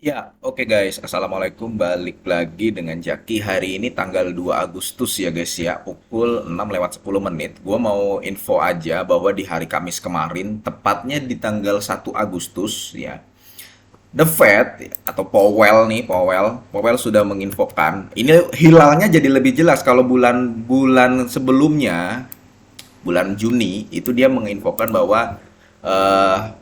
Ya, oke guys. Assalamualaikum. Balik lagi dengan Jaki. Hari ini tanggal 2 Agustus ya guys ya. Pukul 6:10. Gua mau info aja bahwa di hari Kamis kemarin, tepatnya di tanggal 1 Agustus ya. The Fed atau Powell nih, Powell sudah menginfokan. Ini hilalnya jadi lebih jelas kalau bulan-bulan sebelumnya, bulan Juni itu dia menginfokan bahwa eh,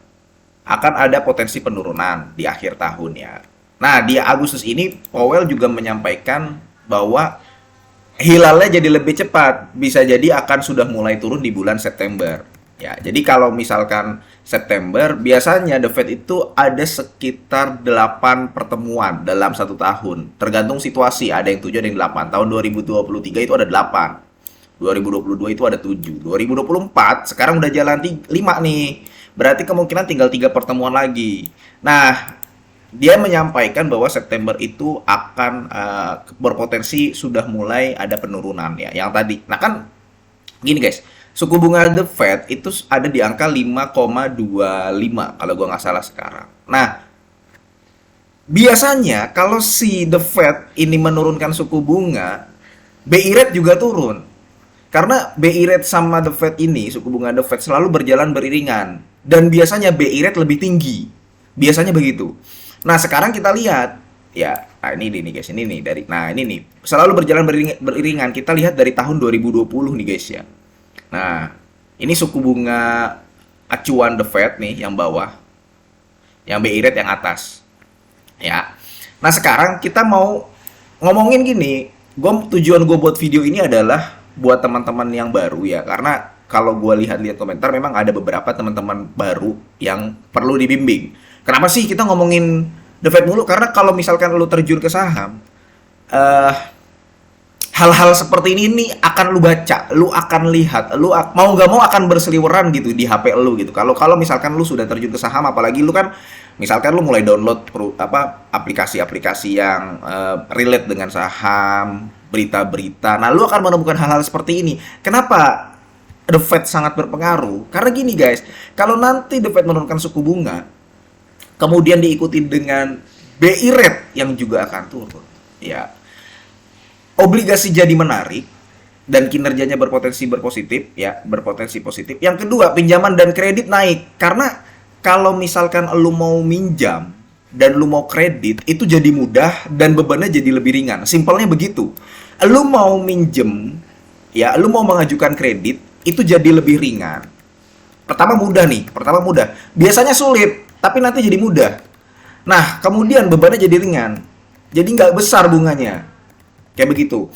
akan ada potensi penurunan di akhir tahun ya. Nah, di Agustus ini Powell juga menyampaikan bahwa hilalnya jadi lebih cepat, bisa jadi akan sudah mulai turun di bulan September. Ya, jadi kalau misalkan September, biasanya The Fed itu ada sekitar 8 pertemuan dalam satu tahun. Tergantung situasi, ada yang 7, ada yang 8. Tahun 2023 itu ada 8. 2022 itu ada 7. 2024 sekarang udah jalan 5 nih. Berarti kemungkinan tinggal 3 pertemuan lagi. Nah, dia menyampaikan bahwa September itu akan berpotensi sudah mulai ada penurunan ya. Yang tadi. Nah, kan gini guys, suku bunga The Fed itu ada di angka 5,25 kalau gua nggak salah sekarang. Nah, biasanya kalau si The Fed ini menurunkan suku bunga, BI rate juga turun. Karena BI rate sama The Fed ini, suku bunga The Fed selalu berjalan beriringan. Dan biasanya BI rate lebih tinggi. Biasanya begitu. Nah, sekarang kita lihat. Ya, nah ini nih guys, ini nih dari nah ini nih selalu berjalan beriringan. Kita lihat dari tahun 2020 nih guys ya. Nah, ini suku bunga acuan The Fed nih yang bawah, yang BI rate yang atas. Ya. Nah, sekarang kita mau ngomongin gini. Tujuan gue buat video ini adalah buat teman-teman yang baru ya, karena kalau gue lihat-lihat komentar memang ada beberapa teman-teman baru yang perlu dibimbing. Kenapa sih kita ngomongin The Fed mulu? Karena kalau misalkan lu terjun ke saham, eh hal-hal seperti ini nih akan lu baca, lu akan lihat, mau nggak mau akan berseliweran gitu di HP lu gitu. Kalau kalau misalkan lu sudah terjun ke saham, apalagi lu kan misalkan lu mulai download aplikasi-aplikasi yang relate dengan saham, berita-berita. Nah, lu akan menemukan hal-hal seperti ini. Kenapa The Fed sangat berpengaruh? Karena gini guys, kalau nanti The Fed menurunkan suku bunga, kemudian diikuti dengan BI rate yang juga akan turun, ya obligasi jadi menarik dan kinerjanya berpotensi positif. Yang kedua, pinjaman dan kredit naik karena kalau misalkan lu mau minjam dan lu mau kredit itu jadi mudah dan bebannya jadi lebih ringan. Simpelnya begitu. Lu mau minjem, ya, lu mau mengajukan kredit itu jadi lebih ringan. Pertama mudah. Biasanya sulit, tapi nanti jadi mudah. Nah, kemudian bebannya jadi ringan. Jadi nggak besar bunganya. Kayak begitu.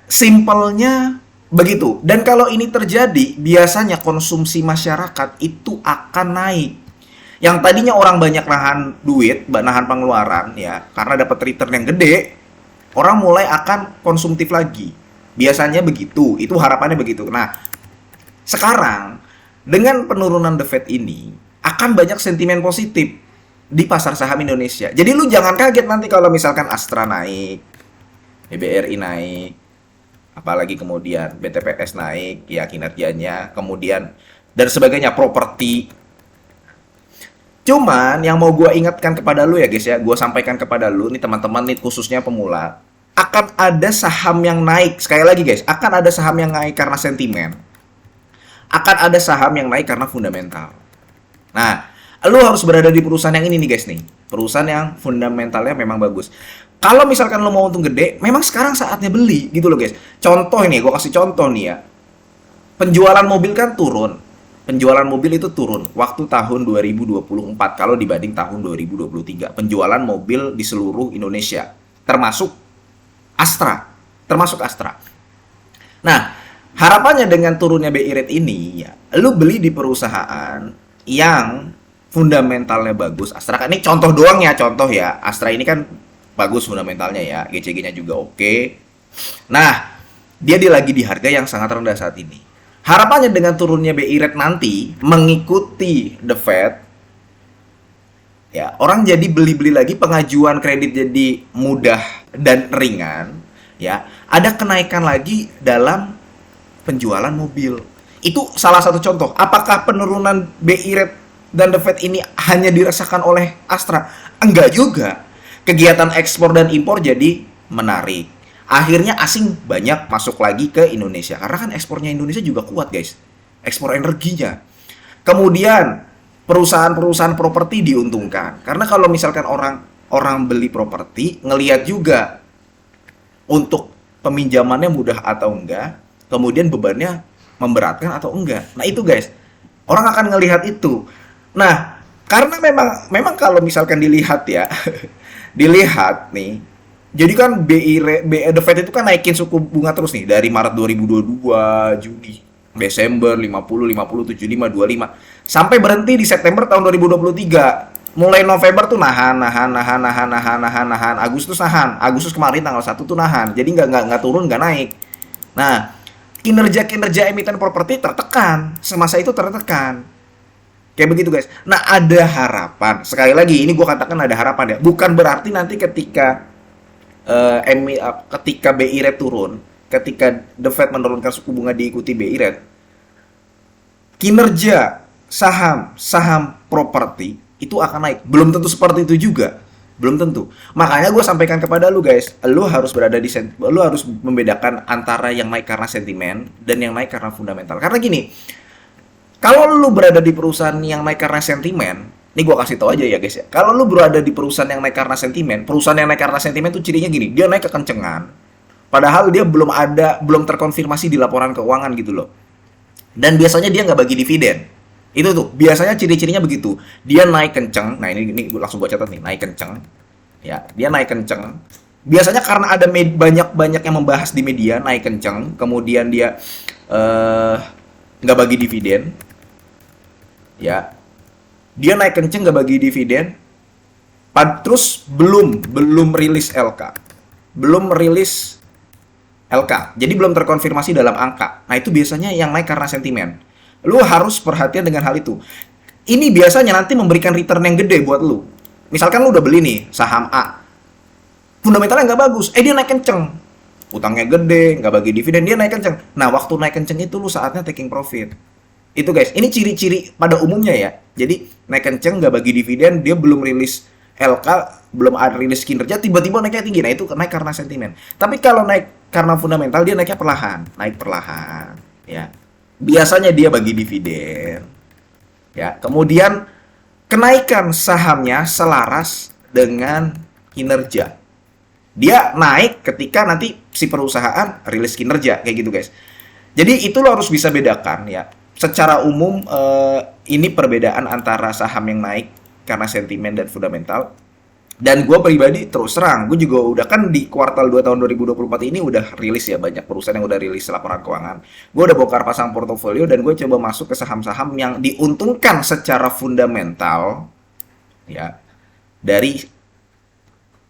Simpelnya begitu. Dan kalau ini terjadi, biasanya konsumsi masyarakat itu akan naik. Yang tadinya orang banyak nahan duit, nahan pengeluaran ya, karena dapat return yang gede, orang mulai akan konsumtif lagi. Biasanya begitu. Itu harapannya begitu. Nah, sekarang dengan penurunan The Fed ini akan banyak sentimen positif di pasar saham Indonesia. Jadi lu jangan kaget nanti kalau misalkan Astra naik, BBRI naik, apalagi kemudian BTPS naik ya kinerjanya, kemudian dan sebagainya, properti. Cuman yang mau gue ingatkan kepada lu ya guys ya, gue sampaikan kepada lu nih teman-teman nih khususnya pemula, akan ada saham yang naik. Sekali lagi guys, akan ada saham yang naik karena sentimen, akan ada saham yang naik karena fundamental. Nah, lu harus berada di perusahaan yang ini nih guys nih, perusahaan yang fundamentalnya memang bagus. Kalau misalkan lo mau untung gede, memang sekarang saatnya beli gitu loh guys. Contoh ini, gue kasih contoh nih ya. Penjualan mobil kan turun. Penjualan mobil itu turun waktu tahun 2024 kalau dibanding tahun 2023. Penjualan mobil di seluruh Indonesia, termasuk Astra. Termasuk Astra. Nah, harapannya dengan turunnya BI rate ini, ya, lu beli di perusahaan yang fundamentalnya bagus. Astra kan ini contoh doang ya, contoh ya. Astra ini kan bagus fundamentalnya ya, GCG-nya juga oke. Nah, dia lagi di harga yang sangat rendah saat ini. Harapannya dengan turunnya BI rate nanti mengikuti The Fed, ya orang jadi beli-beli lagi, pengajuan kredit jadi mudah dan ringan, ya. Ada kenaikan lagi dalam penjualan mobil. Itu salah satu contoh. Apakah penurunan BI rate dan The Fed ini hanya dirasakan oleh Astra? Enggak juga. kegiatan ekspor dan impor jadi menarik. Akhirnya asing banyak masuk lagi ke Indonesia karena kan ekspornya Indonesia juga kuat, guys. Ekspor energinya. Kemudian perusahaan-perusahaan properti diuntungkan. Karena kalau misalkan orang orang beli properti ngelihat juga untuk peminjamannya mudah atau enggak, kemudian bebannya memberatkan atau enggak. Nah, itu guys. Orang akan ngelihat itu. Nah, karena memang kalau misalkan dilihat ya, dilihat nih, jadi kan The Fed itu kan naikin suku bunga terus nih dari Maret 2022, Juni, Desember 50, 50, 75, 25 sampai berhenti di September tahun 2023. Mulai November tuh nahan. Agustus nahan. Agustus kemarin tanggal 1 tuh nahan. Jadi nggak turun, nggak naik. Nah, kinerja emiten properti tertekan. Semasa itu tertekan. Kayak begitu guys. Nah, ada harapan. Sekali lagi, ini gue katakan ada harapan ya. Bukan berarti nanti ketika BI rate turun, ketika The Fed menurunkan suku bunga diikuti BI rate, kinerja saham properti itu akan naik. Belum tentu seperti itu juga. Belum tentu. Makanya gue sampaikan kepada lu guys, lu harus lu harus membedakan antara yang naik karena sentimen dan yang naik karena fundamental. Karena gini, kalau lu berada di perusahaan yang naik karena sentimen, ini gue kasih tau aja ya guys ya. Kalau lu berada di perusahaan yang naik karena sentimen, perusahaan yang naik karena sentimen tuh cirinya gini, dia naik kekencengan. Padahal dia belum terkonfirmasi di laporan keuangan gitu loh. Dan biasanya dia nggak bagi dividen. Itu tuh, biasanya ciri-cirinya begitu. Dia naik kenceng. Nah, ini langsung gue catat nih, naik kenceng. Ya, dia naik kenceng. Biasanya karena ada banyak yang membahas di media, naik kenceng. Kemudian dia nggak bagi dividen. Ya, dia naik kenceng nggak bagi dividen. Terus belum rilis LK. Belum rilis LK. Jadi belum terkonfirmasi dalam angka. Nah, itu biasanya yang naik karena sentimen. Lu harus perhatian dengan hal itu. Ini biasanya nanti memberikan return yang gede buat lu. Misalkan lu udah beli nih saham A. Fundamentalnya nggak bagus. Dia naik kenceng. Utangnya gede, nggak bagi dividen, dia naik kenceng. Nah, waktu naik kenceng itu lu saatnya taking profit. Itu guys, ini ciri-ciri pada umumnya ya. Jadi naik kenceng, nggak bagi dividen, dia belum rilis LK, belum ada rilis kinerja, tiba-tiba naiknya tinggi. Nah, itu naik karena sentimen. Tapi kalau naik karena fundamental, dia naiknya perlahan. Naik perlahan. Ya. Biasanya dia bagi dividen. Ya, kemudian kenaikan sahamnya selaras dengan kinerja. Dia naik ketika nanti si perusahaan rilis kinerja kayak gitu, guys. Jadi itu lo harus bisa bedakan ya. Secara umum ini perbedaan antara saham yang naik karena sentimen dan fundamental. Dan gue pribadi terus terang, gue juga udah kan di kuartal 2 tahun 2024 ini udah rilis ya, banyak perusahaan yang udah rilis laporan keuangan. Gue udah bongkar pasang portofolio dan gue coba masuk ke saham-saham yang diuntungkan secara fundamental ya dari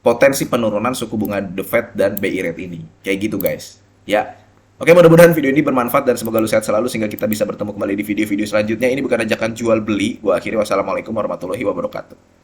potensi penurunan suku bunga The Fed dan BI rate ini. Kayak gitu guys. Ya. Oke, mudah-mudahan video ini bermanfaat dan semoga lu sehat selalu sehingga kita bisa bertemu kembali di video-video selanjutnya. Ini bukan ajakan jual beli. Gue akhiri, wassalamualaikum warahmatullahi wabarakatuh.